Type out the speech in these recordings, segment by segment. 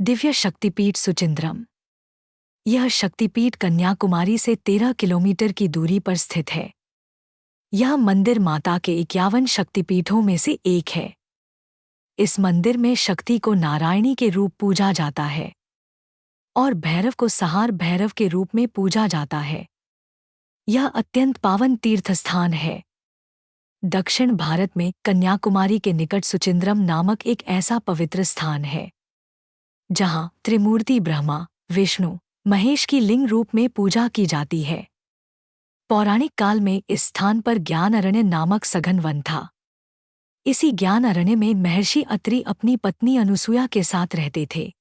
दिव्य शक्तिपीठ सुचिंद्रम। यह शक्तिपीठ कन्याकुमारी से 13 किलोमीटर की दूरी पर स्थित है। यह मंदिर माता के 51 शक्तिपीठों में से एक है। इस मंदिर में शक्ति को नारायणी के रूप पूजा जाता है और भैरव को सहार भैरव के रूप में पूजा जाता है। यह अत्यंत पावन तीर्थस्थान है। दक्षिण भारत में कन्याकुमारी के निकट सुचिंद्रम नामक एक ऐसा पवित्र स्थान है जहाँ त्रिमूर्ति ब्रह्मा, विष्णु, महेश की लिंग रूप में पूजा की जाती है। पौराणिक काल में इस स्थान पर ज्ञान अरण्य नामक सघन वन था। इसी ज्ञान अरण्य में महर्षि अत्रि अपनी पत्नी अनुसूया के साथ रहते थे।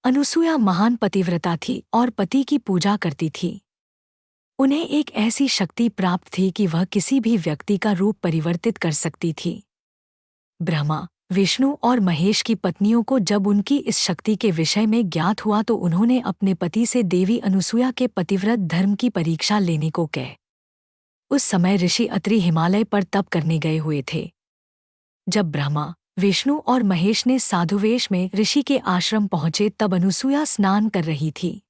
अनुसूया महान पतिव्रता थी और पति की पूजा करती थी। उन्हें एक ऐसी शक्ति प्राप्त थी कि वह किसी भी व्यक्ति का रूप परिवर्तित कर सकती थी। ब्रह्मा, विष्णु और महेश की पत्नियों को जब उनकी इस शक्ति के विषय में ज्ञात हुआ तो उन्होंने अपने पति से देवी अनुसूया के पतिव्रत धर्म की परीक्षा लेने को कह। उस समय ऋषि अत्रि हिमालय पर तप करने गए हुए थे। जब ब्रह्मा, विष्णु और महेश ने साधुवेश में ऋषि के आश्रम पहुंचे तब अनुसूया स्नान कर रही थी।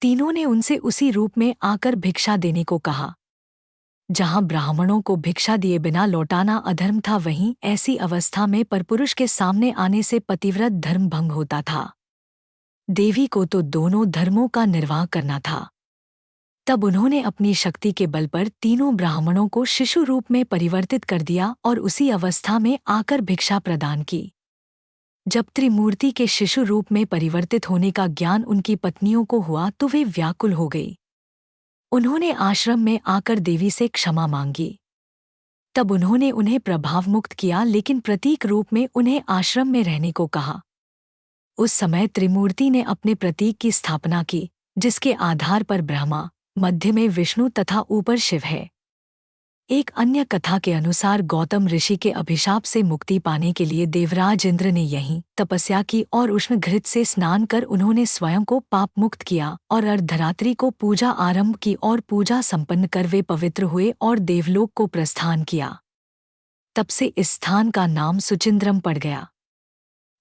तीनों ने उनसे उसी रूप में आकर भिक्षा देने को कहा। जहां ब्राह्मणों को भिक्षा दिए बिना लौटाना अधर्म था, वहीं ऐसी अवस्था में परपुरुष के सामने आने से पतिव्रत धर्म भंग होता था। देवी को तो दोनों धर्मों का निर्वाह करना था। तब उन्होंने अपनी शक्ति के बल पर तीनों ब्राह्मणों को शिशु रूप में परिवर्तित कर दिया और उसी अवस्था में आकर भिक्षा प्रदान की। जब त्रिमूर्ति के शिशु रूप में परिवर्तित होने का ज्ञान उनकी पत्नियों को हुआ तो वे व्याकुल हो गई। उन्होंने आश्रम में आकर देवी से क्षमा मांगी। तब उन्होंने उन्हें प्रभावमुक्त किया, लेकिन प्रतीक रूप में उन्हें आश्रम में रहने को कहा। उस समय त्रिमूर्ति ने अपने प्रतीक की स्थापना की, जिसके आधार पर ब्रह्मा, मध्य में विष्णु तथा ऊपर शिव है। एक अन्य कथा के अनुसार गौतम ऋषि के अभिशाप से मुक्ति पाने के लिए देवराज इंद्र ने यहीं तपस्या की और उष्ण घृत से स्नान कर उन्होंने स्वयं को पाप मुक्त किया और अर्धरात्रि को पूजा आरंभ की और पूजा संपन्न कर वे पवित्र हुए और देवलोक को प्रस्थान किया। तब से इस स्थान का नाम सुचिंद्रम पड़ गया।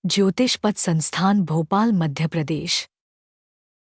ज्योतिष पथ संस्थान, भोपाल, मध्य प्रदेश।